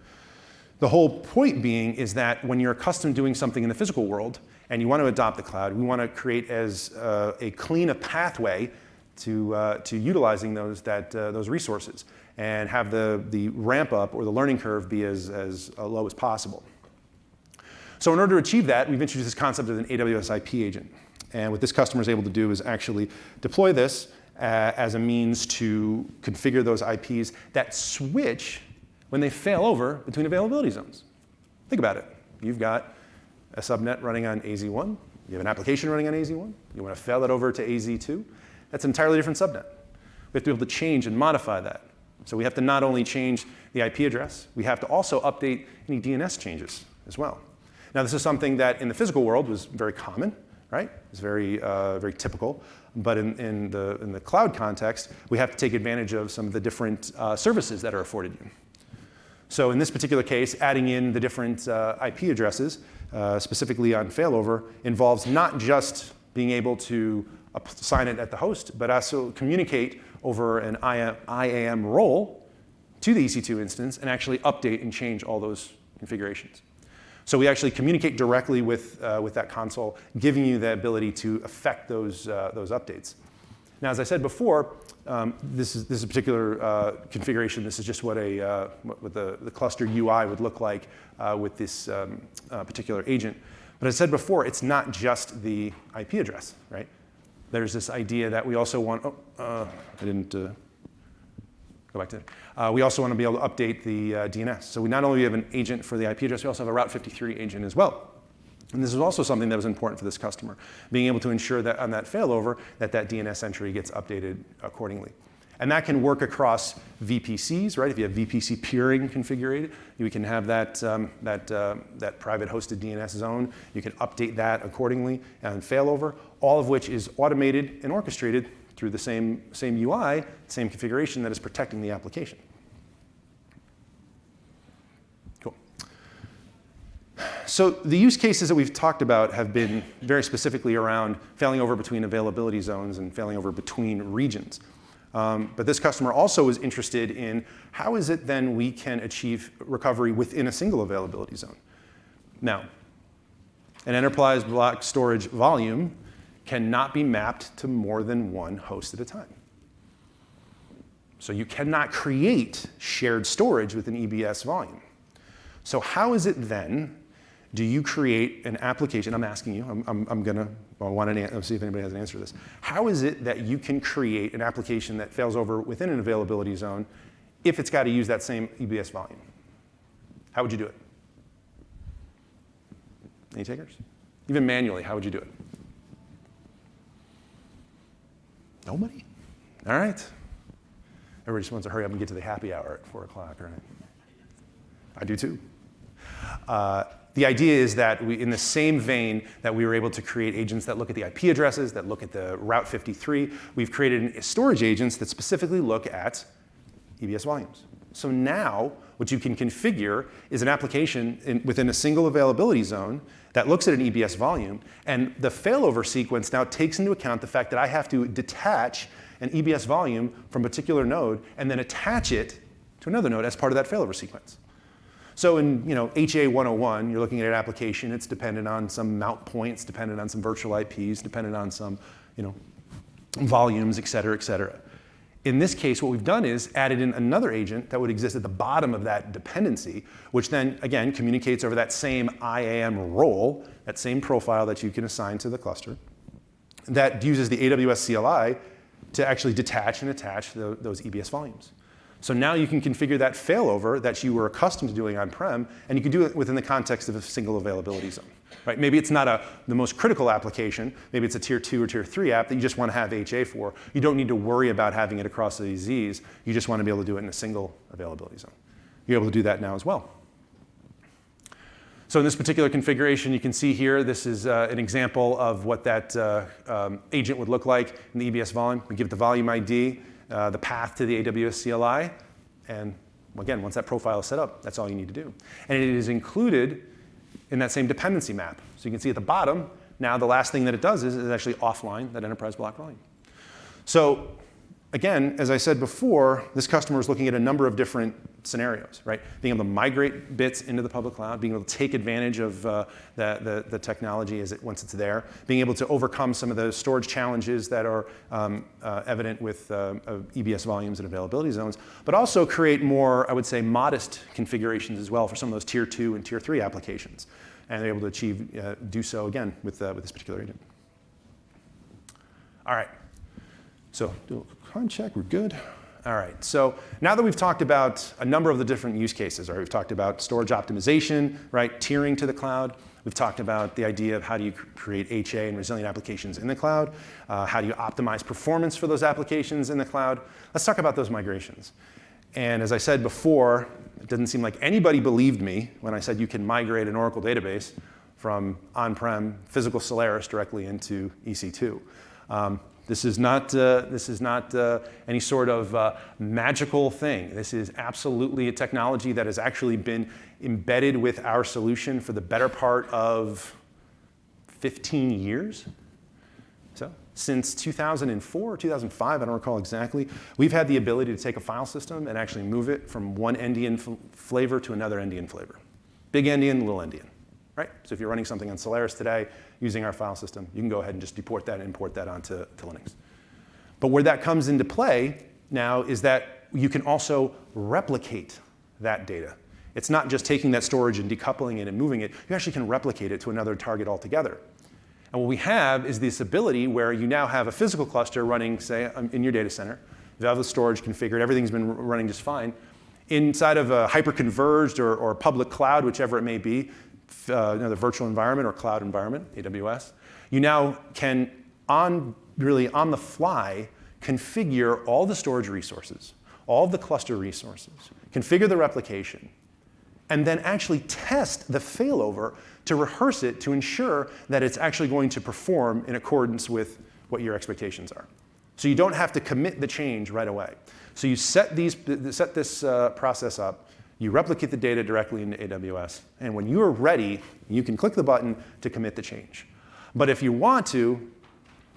S1: The whole point being is that when you're accustomed to doing something in the physical world, and you want to adopt the cloud, we want to create as a clean a pathway to utilizing those resources and have the ramp up or the learning curve be as low as possible. So in order to achieve that, we've introduced this concept of an AWS IP agent. And what this customer is able to do is actually deploy this as a means to configure those IPs that switch when they fail over between availability zones. Think about it. You've got a subnet running on AZ1. You have an application running on AZ1. You want to fail that over to AZ2. That's an entirely different subnet. We have to be able to change and modify that. So we have to not only change the IP address, we have to also update any DNS changes as well. Now, this is something that in the physical world was very common, right? It's very typical. But in the cloud context, we have to take advantage of some of the different services that are afforded you. So in this particular case, adding in the different IP addresses, specifically on failover, involves not just being able to assign it at the host, but also communicate over an IAM role to the EC2 instance and actually update and change all those configurations. So we actually communicate directly with that console, giving you the ability to affect those updates. Now, as I said before, this is a particular configuration. This is just what the cluster UI would look like with this particular agent. But as I said before, it's not just the IP address, right? There's this idea that we also want, I didn't go back to it. We also want to be able to update the DNS. So we not only have an agent for the IP address, we also have a Route 53 agent as well. And this is also something that was important for this customer, being able to ensure that on that failover, that DNS entry gets updated accordingly. And that can work across VPCs, right? If you have VPC peering configured, you can have that private hosted DNS zone. You can update that accordingly and failover, all of which is automated and orchestrated through the same UI, same configuration that is protecting the application. Cool. So the use cases that we've talked about have been very specifically around failing over between availability zones and failing over between regions. But this customer also was interested in how is it then we can achieve recovery within a single availability zone. Now, an enterprise block storage volume cannot be mapped to more than one host at a time. So you cannot create shared storage with an EBS volume. So how is it then, do you create an application? I'm asking you, let's see if anybody has an answer to this. How is it that you can create an application that fails over within an availability zone if it's got to use that same EBS volume? How would you do it? Any takers? Even manually, how would you do it? Nobody? All right. Everybody just wants to hurry up and get to the happy hour at 4 o'clock, right? I do too. The idea is that in the same vein that we were able to create agents that look at the IP addresses, that look at the Route 53, we've created storage agents that specifically look at EBS volumes. So now what you can configure is an application within a single availability zone that looks at an EBS volume, and the failover sequence now takes into account the fact that I have to detach an EBS volume from a particular node and then attach it to another node as part of that failover sequence. So in HA 101, you're looking at an application. It's dependent on some mount points, dependent on some virtual IPs, dependent on some volumes, et cetera, et cetera. In this case, what we've done is added in another agent that would exist at the bottom of that dependency, which then, again, communicates over that same IAM role, that same profile that you can assign to the cluster, that uses the AWS CLI to actually detach and attach those EBS volumes. So now you can configure that failover that you were accustomed to doing on-prem, and you can do it within the context of a single availability zone. Right? Maybe it's not the most critical application. Maybe it's a tier 2 or tier 3 app that you just want to have HA for. You don't need to worry about having it across these Zs. You just want to be able to do it in a single availability zone. You're able to do that now as well. So in this particular configuration, you can see here, this is an example of what that agent would look like in the EBS volume. We give it the volume ID, the path to the AWS CLI, and again, once that profile is set up, that's all you need to do. And it is included in that same dependency map. So you can see at the bottom, now the last thing that it does is actually offline that enterprise block volume. So again, as I said before, this customer is looking at a number of different scenarios, right? Being able to migrate bits into the public cloud, being able to take advantage of the technology once it's there, being able to overcome some of the storage challenges that are evident with EBS volumes and availability zones, but also create more, I would say, modest configurations as well for some of those tier 2 and tier 3 applications. And they're able to do so again with this particular agent. All right. So do a quick con check, we're good. All right, so now that we've talked about a number of the different use cases, right? We've talked about storage optimization, right? Tiering to the cloud. We've talked about the idea of how do you create HA and resilient applications in the cloud. How do you optimize performance for those applications in the cloud? Let's talk about those migrations. And as I said before, it doesn't seem like anybody believed me when I said you can migrate an Oracle database from on-prem physical Solaris directly into EC2. This is not any sort of magical thing. This is absolutely a technology that has actually been embedded with our solution for the better part of 15 years. So since 2004 or 2005, I don't recall exactly, we've had the ability to take a file system and actually move it from one endian flavor to another endian flavor. Big endian, little endian. Right? So if you're running something on Solaris today using our file system, you can go ahead and just deport that and import that onto Linux. But where that comes into play now is that you can also replicate that data. It's not just taking that storage and decoupling it and moving it. You actually can replicate it to another target altogether. And what we have is this ability where you now have a physical cluster running, say, in your data center. You have the storage configured. Everything's been running just fine. Inside of a hyper-converged or public cloud, whichever it may be, the virtual environment or cloud environment, AWS, you now can, really on the fly, configure all the storage resources, all of the cluster resources, configure the replication, and then actually test the failover to rehearse it to ensure that it's actually going to perform in accordance with what your expectations are. So you don't have to commit the change right away. So you set this process up, you replicate the data directly into AWS, and when you are ready, you can click the button to commit the change. But if you want to,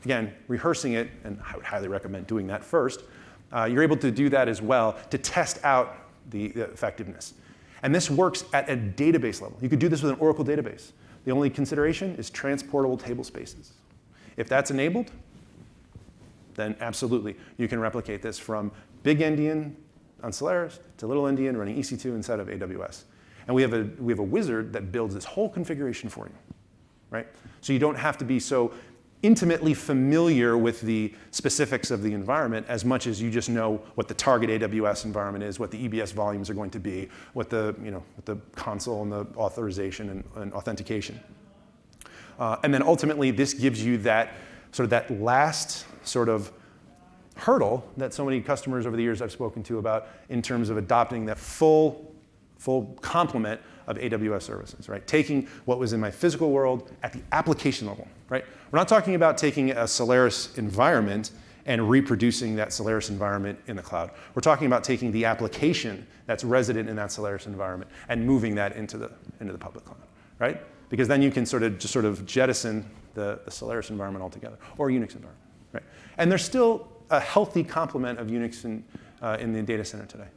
S1: again, rehearsing it, and I would highly recommend doing that first, you're able to do that as well to test out the effectiveness. And this works at a database level. You could do this with an Oracle database. The only consideration is transportable table spaces. If that's enabled, then absolutely, you can replicate this from big endian on Solaris to little endian running EC2 inside of AWS. And we have a wizard that builds this whole configuration for you, right? So you don't have to be so intimately familiar with the specifics of the environment as much as you just know what the target AWS environment is, what the EBS volumes are going to be, what the console and the authorization and authentication. And then ultimately, this gives you that last sort of hurdle that so many customers over the years I've spoken to about in terms of adopting that full complement of AWS services, right? Taking what was in my physical world at the application level, right? We're not talking about taking a Solaris environment and reproducing that Solaris environment in the cloud. We're talking about taking the application that's resident in that Solaris environment and moving that into the public cloud, right? Because then you can sort of jettison the Solaris environment altogether, or Unix environment, right? And there's still a healthy complement of Unix in the data center today.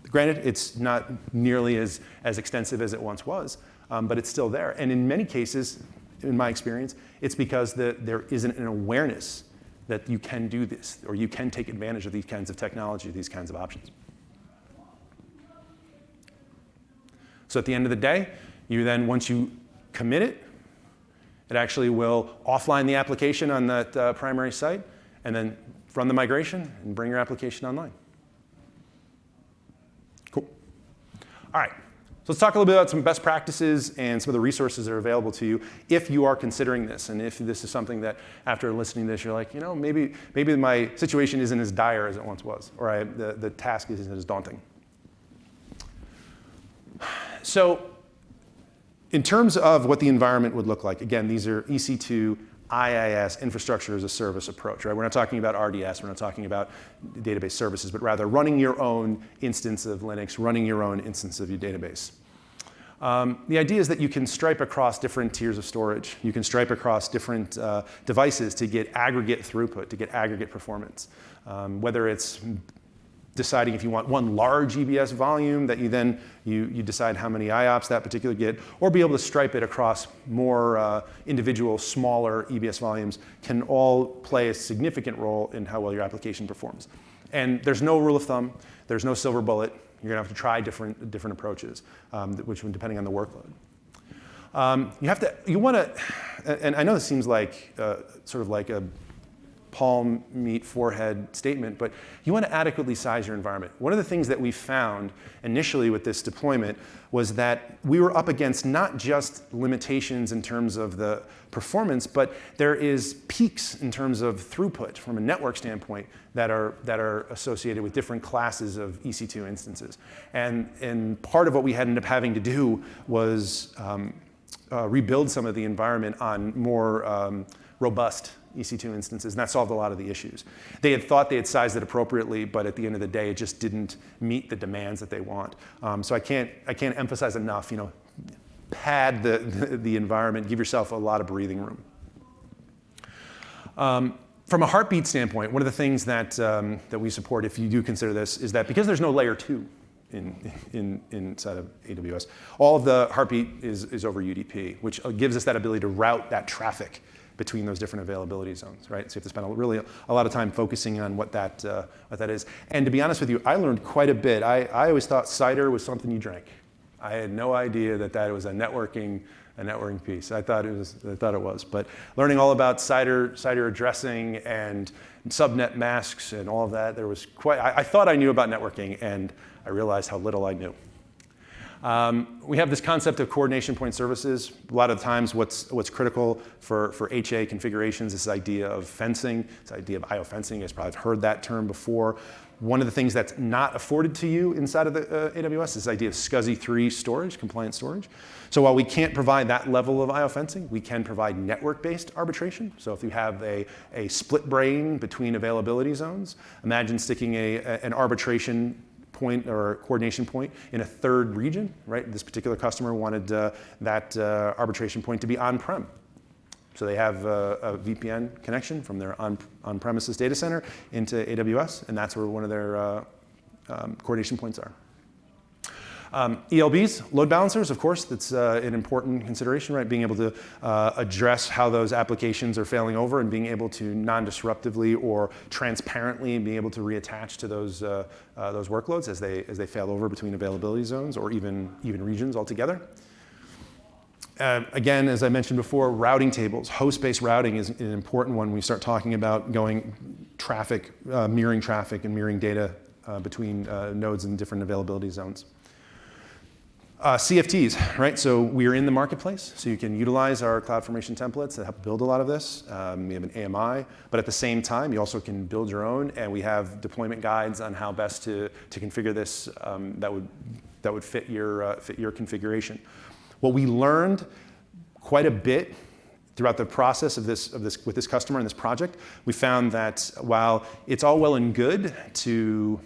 S1: Granted, it's not nearly as extensive as it once was, but it's still there. And in many cases, in my experience, it's because there isn't an awareness that you can do this, or you can take advantage of these kinds of technology, these kinds of options. So at the end of the day, you then, once you commit it, it actually will offline the application on that primary site, and then run the migration and bring your application online. Cool. All right. So let's talk a little bit about some best practices and some of the resources that are available to you if you are considering this, and if this is something that after listening to this you're like, maybe my situation isn't as dire as it once was, or the task isn't as daunting. So in terms of what the environment would look like, again, these are EC2 IaaS, infrastructure as a service approach, right? We're not talking about RDS, we're not talking about database services, but rather running your own instance of Linux, running your own instance of your database. The idea is that you can stripe across different tiers of storage. You can stripe across different devices to get aggregate throughput, to get aggregate performance. Whether it's deciding if you want one large EBS volume that you decide how many IOPS that particular get, or be able to stripe it across more individual, smaller EBS volumes can all play a significant role in how well your application performs. And there's no rule of thumb, there's no silver bullet. You're gonna have to try different approaches, which depending on the workload. You wanna, and I know this seems like sort of like a palm meet forehead statement, but you want to adequately size your environment. One of the things that we found initially with this deployment was that we were up against not just limitations in terms of the performance, but there is peaks in terms of throughput from a network standpoint that are associated with different classes of EC2 instances. And part of what we ended up having to do was rebuild some of the environment on more robust EC2 instances, and that solved a lot of the issues. They had thought they had sized it appropriately, but at the end of the day, it just didn't meet the demands that they want. So I can't emphasize enough, pad the environment, give yourself a lot of breathing room. From a heartbeat standpoint, one of the things that we support, if you do consider this, is that because there's no layer 2 inside of AWS, all of the heartbeat is over UDP, which gives us that ability to route that traffic between those different availability zones, right? So you have to spend really a lot of time focusing on what that is. And to be honest with you, I learned quite a bit. I always thought cider was something you drank. I had no idea that was a networking piece. I thought it was. But learning all about cider addressing and subnet masks and all of that, there was I thought I knew about networking, and I realized how little I knew. We have this concept of coordination point services. A lot of times what's critical for HA configurations is this idea of fencing, this idea of IO fencing. You guys probably have heard that term before. One of the things that's not afforded to you inside of the AWS is this idea of SCSI 3 storage, compliant storage. So while we can't provide that level of IO fencing, we can provide network-based arbitration. So if you have a split brain between availability zones, imagine sticking an arbitration point or coordination point in a third region, right? This particular customer wanted that arbitration point to be on-prem. So they have a VPN connection from their on-premises data center into AWS, and that's where one of their coordination points are. ELBs, load balancers, of course, that's an important consideration, right? Being able to address how those applications are failing over and being able to non-disruptively or transparently be able to reattach to those workloads as they fail over between availability zones or even regions altogether. Again, as I mentioned before, routing tables. Host-based routing is an important one when we start talking about going mirroring traffic and mirroring data between nodes and different availability zones. CFTs, right? So we are in the marketplace, so you can utilize our CloudFormation templates that help build a lot of this. We have an AMI, but at the same time, you also can build your own, and we have deployment guides on how best to configure this that would fit your configuration. What we learned quite a bit throughout the process of this with this customer and this project, we found that while it's all well and good to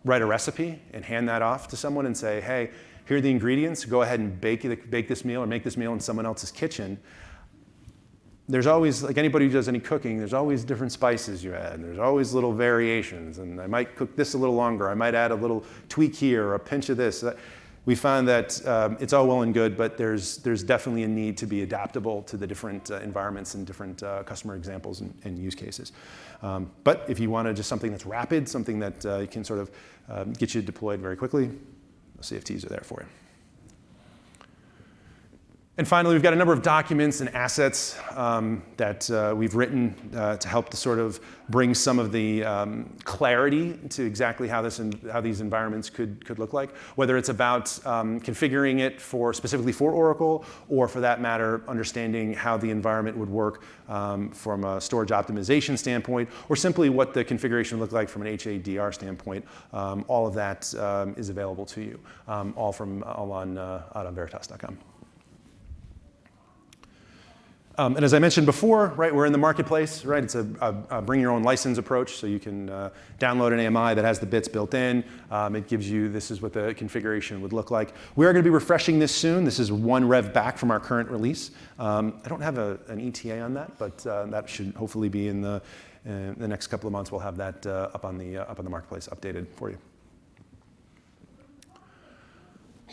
S1: write a recipe and hand that off to someone and say, hey, here are the ingredients, go ahead and bake this meal or make this meal in someone else's kitchen. There's always, like anybody who does any cooking, there's always different spices you add, and there's always little variations, and I might cook this a little longer, I might add a little tweak here or a pinch of this. We found that it's all well and good, but there's definitely a need to be adaptable to the different environments and different customer examples and use cases. But if you want just something that's rapid, something that can sort of get you deployed very quickly, the CFTs are there for you. And finally, we've got a number of documents and assets that we've written to help to sort of bring some of the clarity to exactly how these environments could look like, whether it's about configuring it specifically for Oracle, or for that matter, understanding how the environment would work from a storage optimization standpoint, or simply what the configuration would look like from an HADR standpoint. All of that is available to you, all on veritas.com. And as I mentioned before, right, we're in the marketplace, right? It's a bring your own license approach, so you can download an AMI that has the bits built in. It gives you, this is what the configuration would look like. We are going to be refreshing this soon. This is one rev back from our current release. I don't have an ETA on that, but that should hopefully be in the next couple of months. We'll have that up on the marketplace updated for you.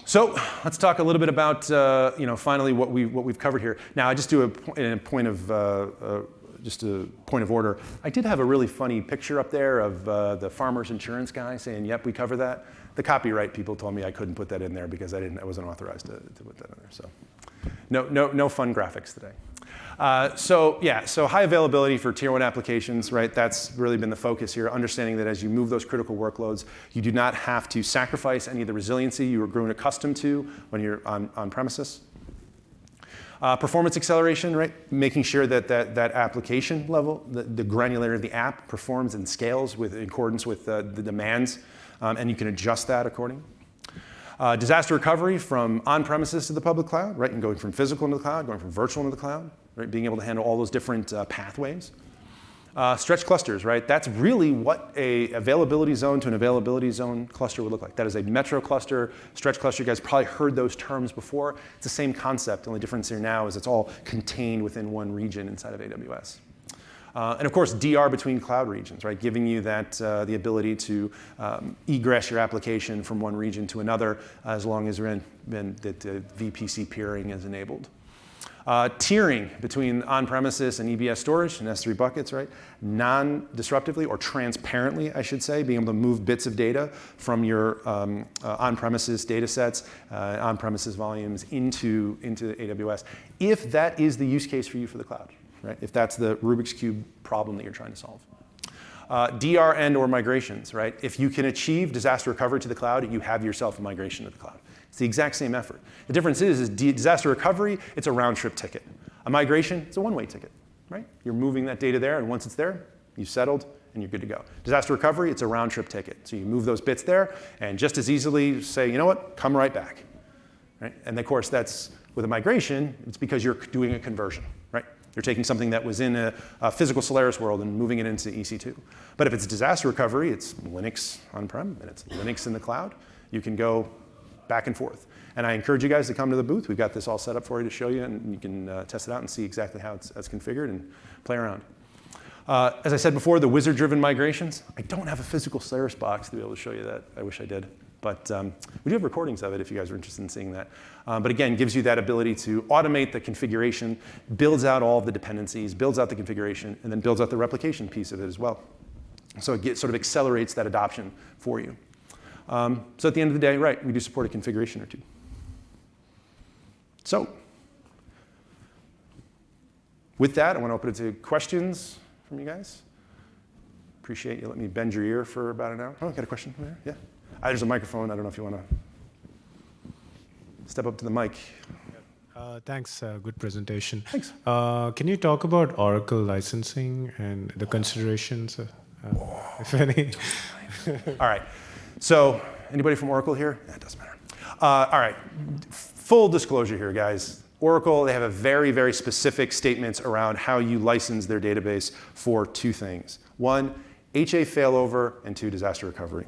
S1: So let's talk a little bit about finally what we've covered here. Now I just do a point of order. I did have a really funny picture up there of the farmer's insurance guy saying, "Yep, we cover that." The copyright people told me I couldn't put that in there because I wasn't authorized to put that in there. So no fun graphics today. So high availability for tier 1 applications, right? That's really been the focus here, understanding that as you move those critical workloads, you do not have to sacrifice any of the resiliency you were grown accustomed to when you're on premises. Performance acceleration, right? Making sure that application level, the granularity of the app performs and scales in accordance with the demands, and you can adjust that accordingly. Disaster recovery from on-premises to the public cloud, right? And going from physical into the cloud, going from virtual into the cloud, right? Being able to handle all those different pathways. Stretch clusters, right? That's really what a availability zone to an availability zone cluster would look like. That is a metro cluster, stretch cluster. You guys probably heard those terms before. It's the same concept. The only difference here now is it's all contained within one region inside of AWS. And of course, DR between cloud regions, right? Giving you the ability to egress your application from one region to another as long as that VPC peering is enabled. Tiering between on-premises and EBS storage and S3 buckets, right? Non-disruptively or transparently, I should say, being able to move bits of data from your on-premises data sets, on-premises volumes into AWS, if that is the use case for you for the cloud. Right? If that's the Rubik's Cube problem that you're trying to solve. DR and/or migrations, right? If you can achieve disaster recovery to the cloud, you have yourself a migration to the cloud. It's the exact same effort. The difference is disaster recovery, it's a round-trip ticket. A migration, it's a one-way ticket, right? You're moving that data there, and once it's there, you've settled, and you're good to go. Disaster recovery, it's a round-trip ticket. So you move those bits there, and just as easily say, you know what, come right back. Right? And of course, that's with a migration, it's because you're doing a conversion, right? You're taking something that was in a physical Solaris world and moving it into EC2. But if it's disaster recovery, it's Linux on-prem and it's Linux in the cloud. You can go back and forth. And I encourage you guys to come to the booth. We've got this all set up for you to show you, and you can test it out and see exactly how it's configured and play around. As I said before, the wizard-driven migrations. I don't have a physical Solaris box to be able to show you that. I wish I did. But we do have recordings of it if you guys are interested in seeing that. But again, gives you that ability to automate the configuration, builds out all of the dependencies, builds out the configuration, and then builds out the replication piece of it as well. So it sort of accelerates that adoption for you. So at the end of the day, right, we do support a configuration or two. So with that, I want to open it to questions from you guys. Appreciate you letting me bend your ear for about an hour. Oh, got a question there? Yeah. There's a microphone. I don't know if you want to step up to the mic.
S2: Thanks. Good presentation.
S1: Thanks.
S2: Can you talk about Oracle licensing and the considerations, if any?
S1: All right. So anybody from Oracle here? That doesn't matter. All right. Full disclosure here, guys. Oracle, they have a very, very specific statements around how you license their database for two things. One, HA failover, and two, disaster recovery.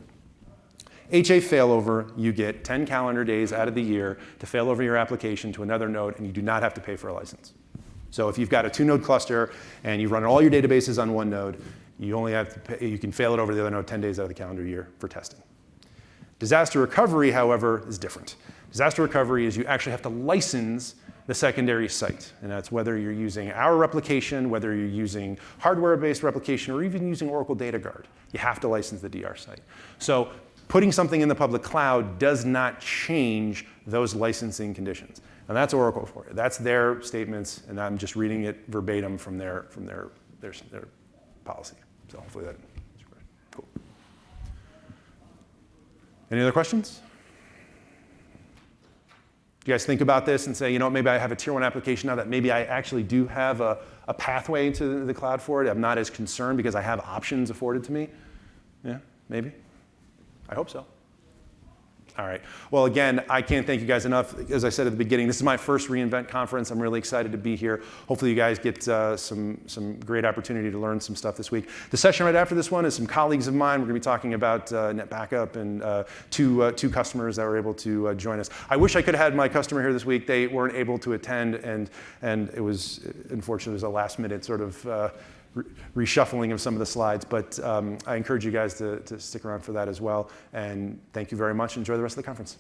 S1: HA failover, you get 10 calendar days out of the year to fail over your application to another node, and you do not have to pay for a license. So if you've got a 2-node cluster and you run all your databases on one node, you only have to pay, you can fail it over the other node 10 days out of the calendar year for testing. Disaster recovery, however, is different. Disaster recovery is you actually have to license the secondary site, and that's whether you're using our replication, whether you're using hardware-based replication, or even using Oracle Data Guard. You have to license the DR site. So putting something in the public cloud does not change those licensing conditions. And that's Oracle for you. That's their statements, and I'm just reading it verbatim from their policy. So hopefully that's cool. Any other questions? Do you guys think about this and say, you know, maybe I have a tier 1 application now that maybe I actually do have a pathway into the cloud for it. I'm not as concerned because I have options afforded to me. Yeah, maybe. I hope so. All right. Well, again, I can't thank you guys enough. As I said at the beginning, this is my first reInvent conference. I'm really excited to be here. Hopefully you guys get some great opportunity to learn some stuff this week. The session right after this one is some colleagues of mine. We're going to be talking about net backup and two customers that were able to join us. I wish I could have had my customer here this week. They weren't able to attend, and it was, unfortunately, it was a last-minute sort of reshuffling of some of the slides, but I encourage you guys to stick around for that as well. And thank you very much. Enjoy the rest of the conference.